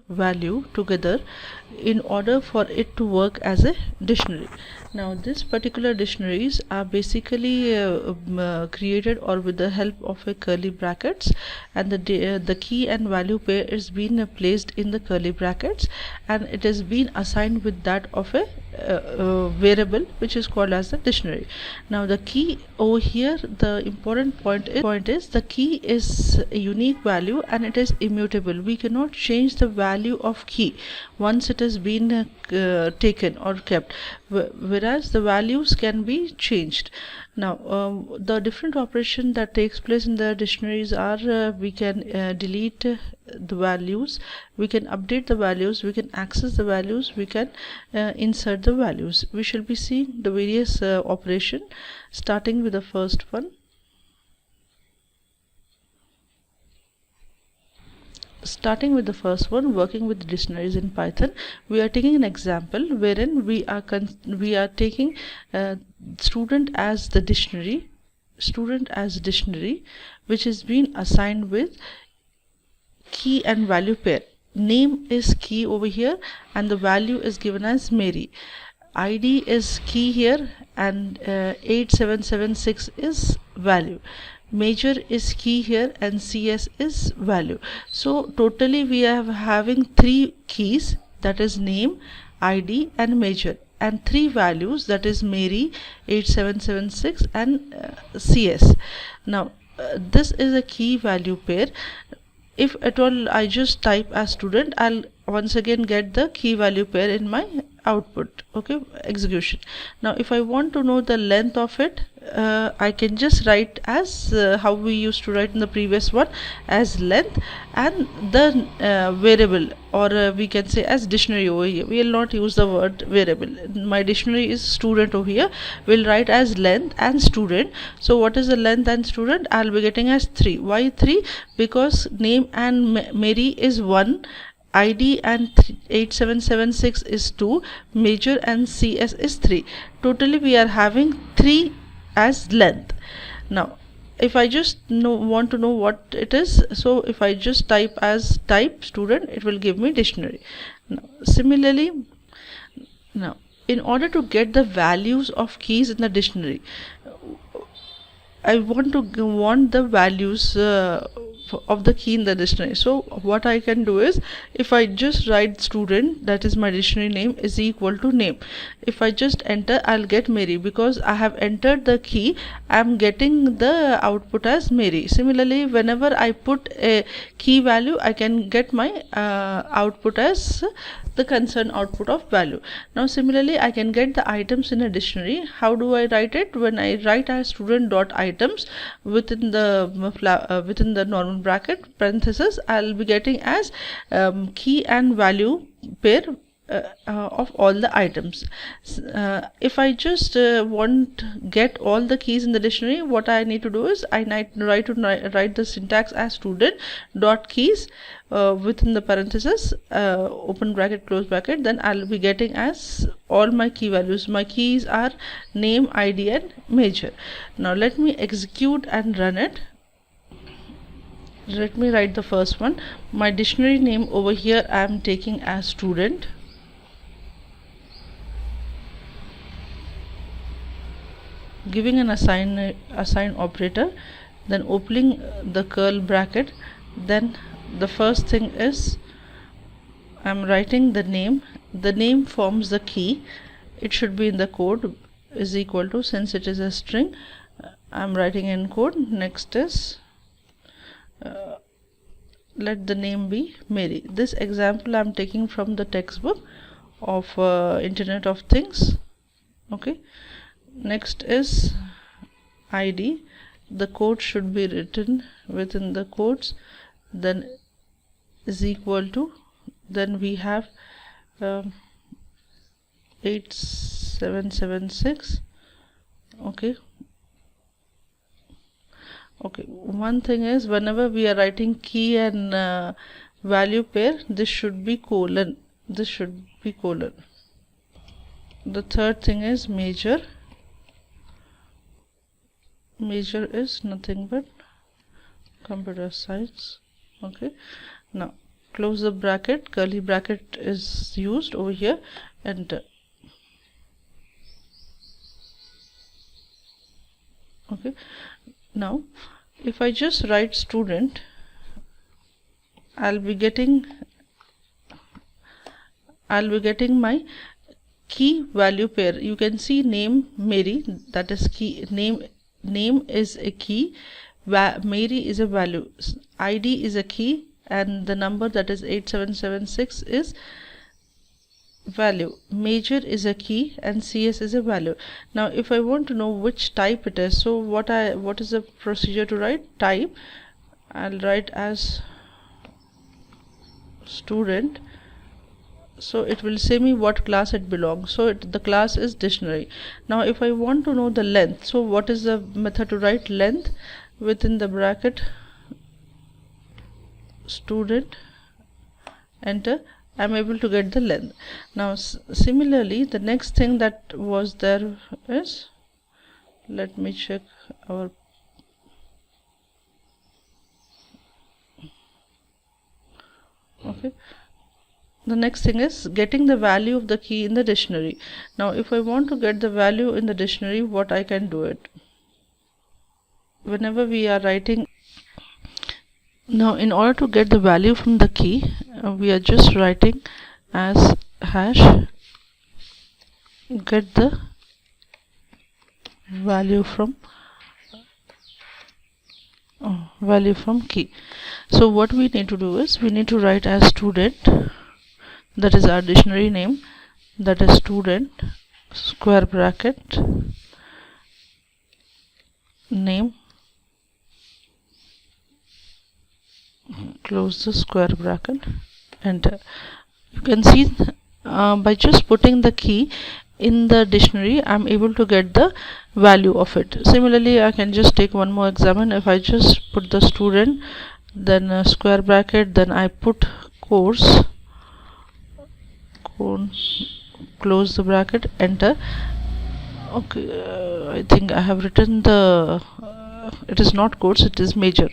value together in order for it to work as a dictionary. Now this particular dictionaries are basically created or with the help of a curly brackets, and the key and value pair is being placed in the curly brackets, and it is being assigned with that of a variable which is called as the dictionary. Now the key over here, the important point is the key is a unique value and it is immutable. We cannot change the value of key once it has been taken or kept, whereas the values can be changed. Now the different operation that takes place in the dictionaries are we can delete the values, we can update the values, we can access the values, we can insert the values. We shall be seeing the various operation, starting with the first one. Starting with the first one, working with dictionaries in Python, we are taking an example wherein we are taking student as the dictionary, which is being assigned with key and value pair. Name is key over here and the value is given as Mary. ID is key here and 8776 is value. Major is key here and CS is value. So totally we are having three keys, that is name, ID and major, and three values, that is Mary, 8776 and CS. Now this is a key value pair. If at all I just type as student, I'll once again get the key value pair in my output. Okay, execution. Now if I want to know the length of it, I can just write as how we used to write in the previous one, as length, and the variable, or we can say as dictionary over here. We will not use the word variable. My dictionary is student over here. We'll write as length and student. So what is the length and student? I'll be getting as 3. Why 3? Because name and Mary is 1, ID and 8776 is 2, major and CS is 3. Totally we are having 3 as length. Now if I just want to know what it is, so if I just type as type student, it will give me dictionary. Now, similarly, now in order to get the values of keys in the dictionary, I want the values of the key in the dictionary. So what I can do is, if I just write student, that is my dictionary name, is equal to name. If I just enter, I'll get Mary. Because I have entered the key, I'm getting the output as Mary. Similarly, whenever I put a key value, I can get my output as the concerned output of value. Now similarly, I can get the items in a dictionary. How do I write it? When I write as student dot items within the normal bracket parenthesis, I'll be getting as key and value pair of all the items. If I just want get all the keys in the dictionary, what I need to do is I need to write the syntax as student dot keys within the parenthesis, open bracket, close bracket. Then I'll be getting as all my key values. My keys are name, ID and major. Now let me execute and run it. Let me write the first one. My dictionary name over here I am taking as student. Giving an assign operator, then opening the curl bracket. Then the first thing is I'm writing the name. The name forms the key. It should be in the code, is equal to, since it is a string, I'm writing in code. Next is let the name be Mary. This example I'm taking from the textbook of Internet of Things. Okay. Next is ID. The code should be written within the codes, then is equal to, then we have 8776. Okay. One thing is, whenever we are writing key and value pair, this should be colon. The third thing is major. Major is nothing but computer science. Okay. Now close the bracket, curly bracket is used over here, enter. Okay, now if I just write student, I'll be getting my key value pair. You can see name Mary, that is key. Name is a key, Mary is a value, ID is a key, and the number, that is 8776, is value. Major is a key and CS is a value. Now if I want to know which type it is, so what is the procedure to write? Type, I'll write as student, so it will say me what class it belongs. So the class is dictionary. Now if I want to know the length, so what is the method to write length? Within the bracket, student, enter. I'm able to get the length. Now similarly, the next thing that was there is, let me check our, okay, the next thing is getting the value of the key in the dictionary. Now if I want to get the value in the dictionary, what I can do it, whenever we are writing, now in order to get the value from the key, we are just writing as hash get the value from key. So what we need to do is, we need to write as student, that is our dictionary name, that is student, square bracket, name, close the square bracket, enter. You can see by just putting the key in the dictionary, I'm able to get the value of it. Similarly, I can just take one more example. If I just put the student, then a square bracket, then I put course, close the bracket, enter. Okay, I think I have written the it is not course, it is major,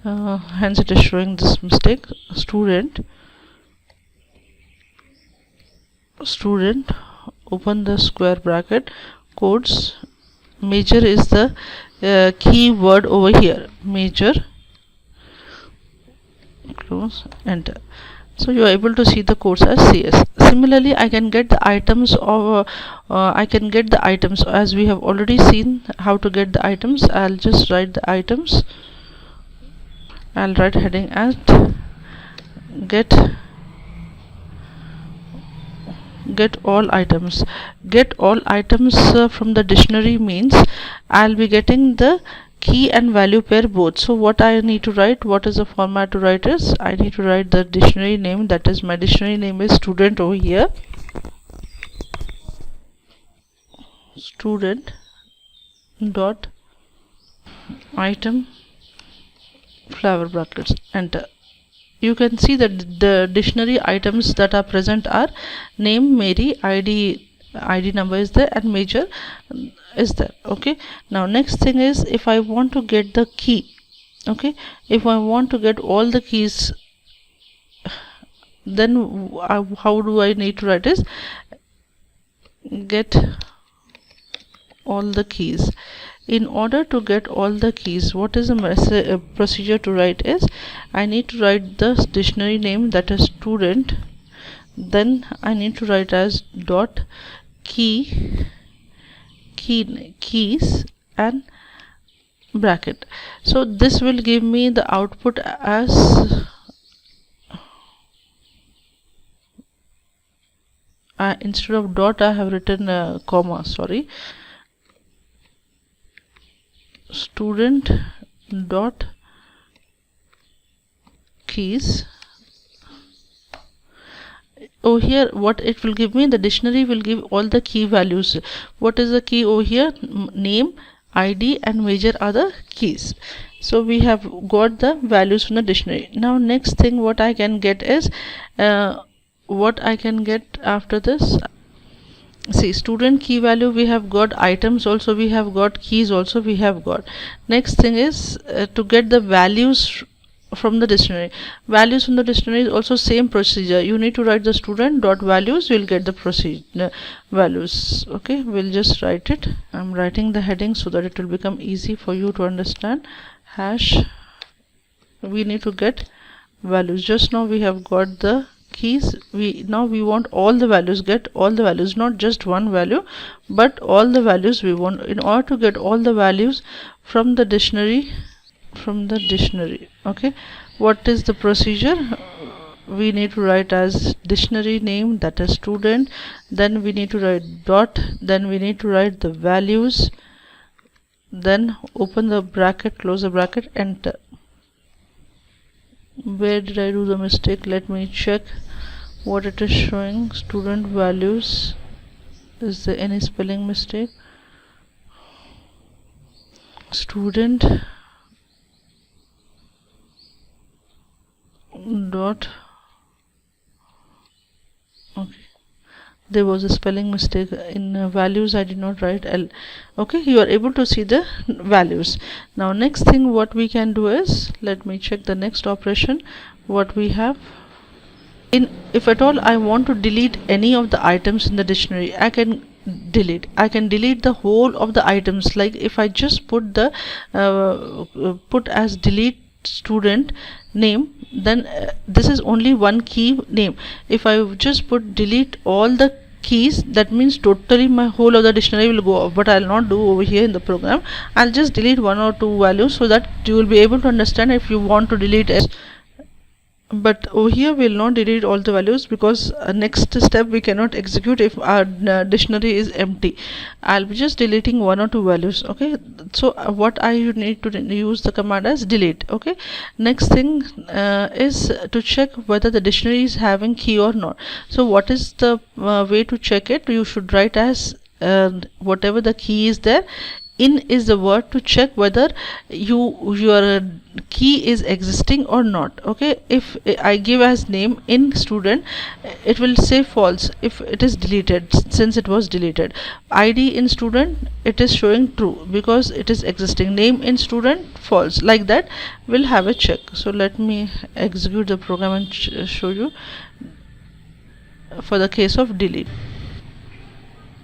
hence it is showing this mistake. Student, open the square bracket, codes, major is the key word over here, major, close, enter. So you are able to see the codes as CS. Similarly, I can get the items of as we have already seen how to get the items. I'll just write the items. I'll write heading as get all items. Get all items from the dictionary means I'll be getting the key and value pair both. So what I need to write, what is the format to write is, I need to write the dictionary name, that is my dictionary name is student over here, student dot item flower brackets, enter. You can see that the dictionary items that are present are name, Mary, ID number is there, and major is there. Okay, now next thing is, if I want to get the key, okay, if I want to get all the keys, then how do I need to write is get all the keys. In order to get all the keys, what is the procedure to write is, I need to write the dictionary name, that is student, then I need to write as dot keys and bracket. So this will give me the output as instead of dot I have written a comma, sorry, student dot keys. Over here what it will give me, the dictionary will give all the key values. What is the key over here? Name, ID and major are the keys. So we have got the values from the dictionary. Now next thing what I can get is what I can get after this. See, student key value we have got, items also we have got, keys also we have got. Next thing is to get the values from the dictionary. Values from the dictionary is also same procedure. You need to write the student dot values, you will get the procedure values. Okay, we'll just write it. I'm writing the heading so that it will become easy for you to understand. Hash, we need to get values. Just now we have got the keys. Now we want all the values, get all the values, not just one value but all the values we want. In order to get all the values from the dictionary, okay, what is the procedure? We need to write as dictionary name, that is student, then we need to write dot, then we need to write the values, then open the bracket, close the bracket, enter. Where did I do the mistake? Let me check what it is showing. Student values, is there any spelling mistake? Student dot, okay, there was a spelling mistake in values. I did not write L. Okay, you are able to see the values. Now next thing what we can do is, let me check the next operation what we have. If at all I want to delete any of the items in the dictionary, I can delete the whole of the items. Like if I just put the put as delete student name, then this is only one key name. If I just put delete all the keys, that means totally my whole of the dictionary will go off, but I'll not do over here in the program. I'll just delete one or two values so that you will be able to understand if you want to delete it. But over here we will not delete all the values, because next step we cannot execute if our dictionary is empty. I'll be just deleting one or two values. Okay, so what I need to use the command as delete. Okay, next thing is to check whether the dictionary is having key or not. So what is the way to check it? You should write as whatever the key is there. In is the word to check whether your key is existing or not. Okay, if I give as name in student, it will say false if it is deleted, since it was deleted. ID in student, it is showing true because it is existing. Name in student, false. Like that we'll have a check. So let me execute the program and show you for the case of delete.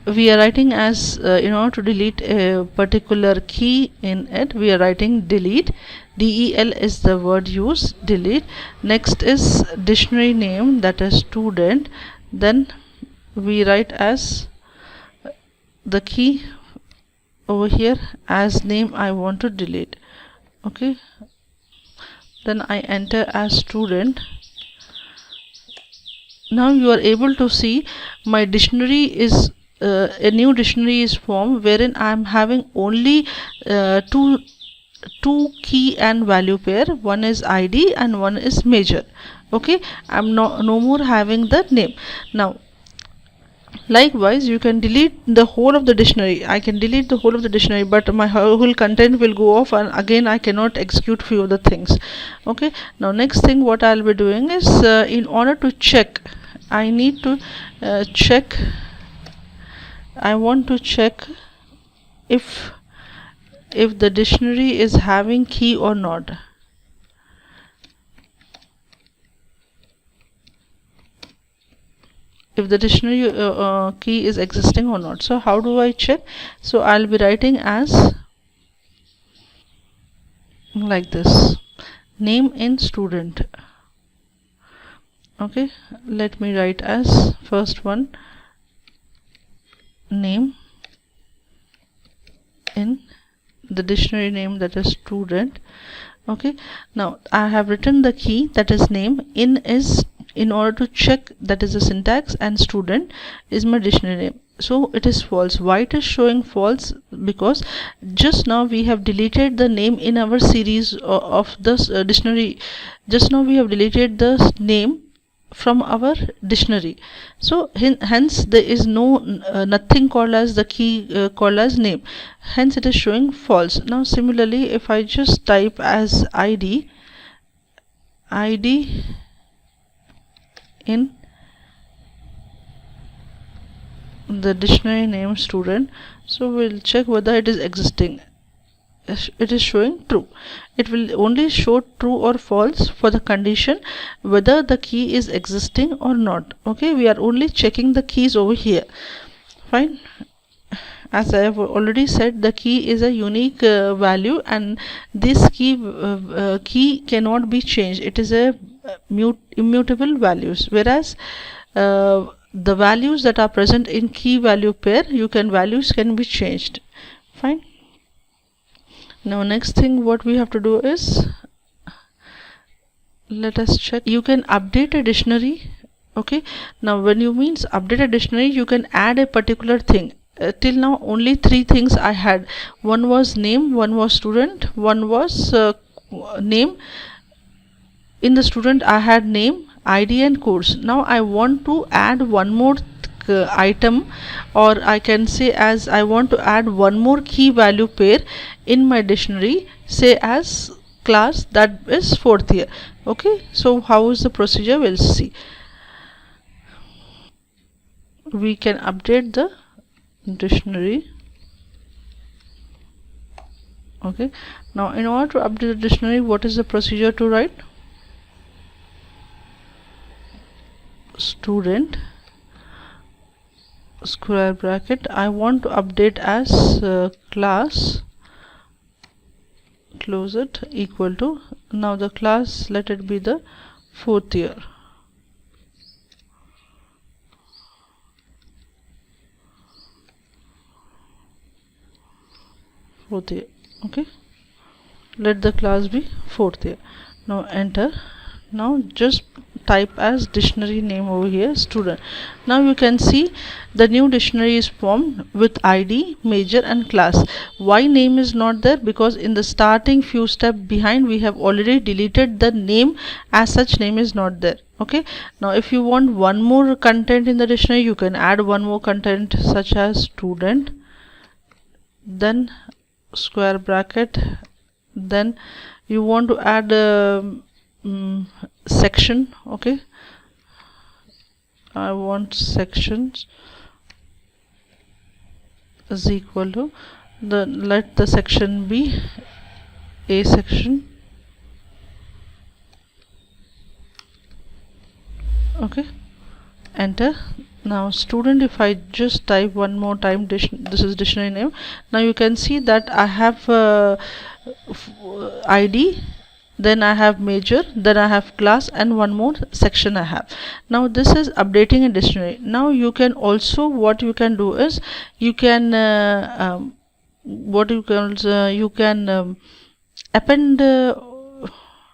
We are writing as in order to delete a particular key in it, we are writing delete. DEL is the word used, delete. Next is dictionary name, that is student. Then we write as the key over here as name I want to delete. Okay, then I enter as student. Now you are able to see my dictionary is a new dictionary is formed, wherein I am having only two key and value pair. One is ID and one is major. Okay, I'm no more having the name. Now likewise you can delete the whole of the dictionary. I can delete the whole of the dictionary, but my whole content will go off, and again I cannot execute few of the things. Okay, now next thing what I'll be doing is in order to check, I need to check, I want to check if the dictionary is having key or not. If the dictionary key is existing or not. So how do I check? So I'll be writing as like this, name in student. Okay, let me write as first one, name in the dictionary name, that is student. Okay, now I have written the key, that is name. In is in order to check, that is the syntax, and student is my dictionary name. So it is false. Why it is showing false? Because just now we have deleted the name in our series of this dictionary. Just now we have deleted the name from our dictionary, so hence there is no nothing called as the key called as name, hence it is showing false. Now similarly, if I just type as ID in the dictionary name student, so we'll check whether it is existing. it is showing true. It will only show true or false for the condition whether the key is existing or not. Okay, we are only checking the keys over here. Fine. As I have already said, the key is a unique value, and this key cannot be changed. It is a immutable values, whereas the values that are present in key value pair, values can be changed. Fine. Now next thing what we have to do is, let us check. You can update a dictionary. Okay, now when you means update a dictionary, you can add a particular thing. Till now only three things I had. One was name, one was student, one was name. In the student I had name, ID and course. Now I want to add one more item, or I can say as I want to add one more key value pair in my dictionary, say as class, that is fourth year. Okay, so how is the procedure? We'll see. We can update the dictionary. Okay, now in order to update the dictionary, what is the procedure to write? Student square bracket, I want to update as class, close it, equal to, now the class, let it be the fourth year. Fourth year. Okay, let the class be fourth year. Now enter. Now just type as dictionary name over here, student. Now you can see the new dictionary is formed with ID, major and class. Why name is not there? Because in the starting few steps behind we have already deleted the name, as such name is not there. Okay, now if you want one more content in the dictionary, you can add one more content such as student, then square bracket, then you want to add section. Okay, I want sections is equal to let the section be A section. Okay, enter. Now student, if I just type one more time, this is dictionary name. Now you can see that I have ID, then I have major, then I have class, and one more section I have. Now this is updating a dictionary. Now you can also, what you can do is, you can append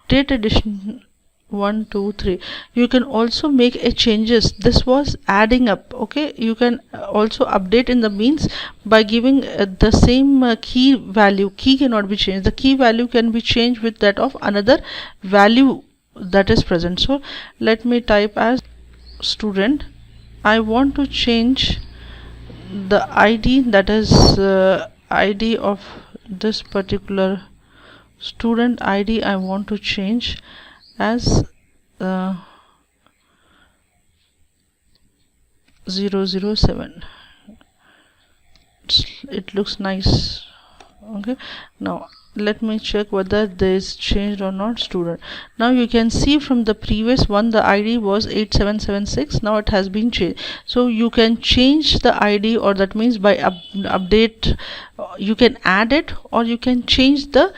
date addition 1 2 3. You can also make a changes. This was adding up. Okay, you can also update in the means by giving the same key value. Key cannot be changed. The key value can be changed with that of another value that is present. So let me type as student. I want to change the ID, that is ID of this particular student ID. I want to change as 007. It looks nice. Okay, now let me check whether there is changed or not. Student, now you can see from the previous one the ID was 8776. now it has been changed. So you can change the ID, or that means by update you can add it, or you can change the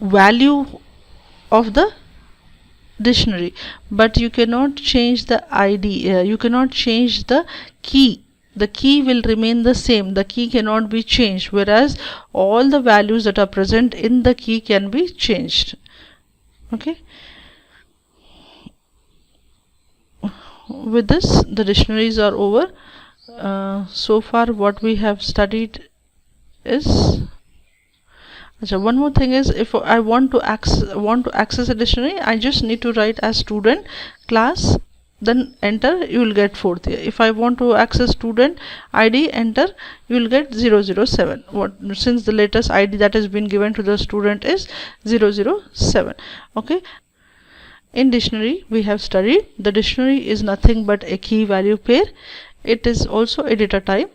value of the dictionary, but you cannot change the ID. You cannot change the key. The key will remain the same. The key cannot be changed, whereas all the values that are present in the key can be changed. Okay, with this the dictionaries are over. So far what we have studied is, so one more thing is, if I want to access a dictionary, I just need to write as student, class, then enter, you will get fourth year. If I want to access student ID, enter, you will get 007. Since the latest ID that has been given to the student is 007. Okay, in dictionary we have studied the dictionary is nothing but a key value pair. It is also a data type.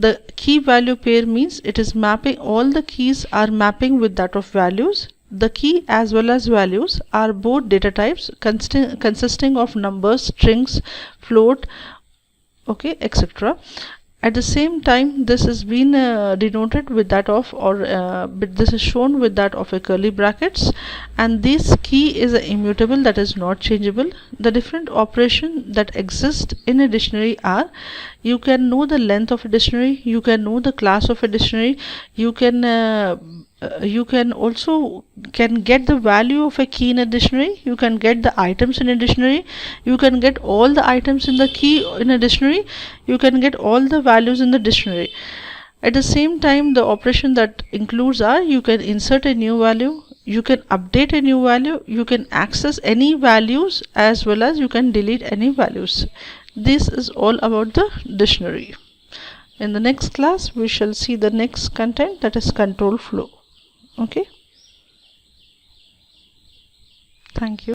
The key value pair means it is mapping, all the keys are mapping with that of values. The key as well as values are both data types consisting of numbers, strings, float, okay, etc. At the same time, this has been denoted with that of, or but this is shown with that of a curly brackets, and this key is immutable, that is not changeable. The different operation that exist in a dictionary are: you can know the length of a dictionary, you can know the class of a dictionary, you can also get the value of a key in a dictionary, you can get the items in a dictionary, you can get all the items in the key in a dictionary, you can get all the values in the dictionary. At the same time, the operation that includes are: you can insert a new value, you can update a new value, you can access any values, as well as you can delete any values. This is all about the dictionary. In the next class, we shall see the next content, that is control flow. Okay, thank you.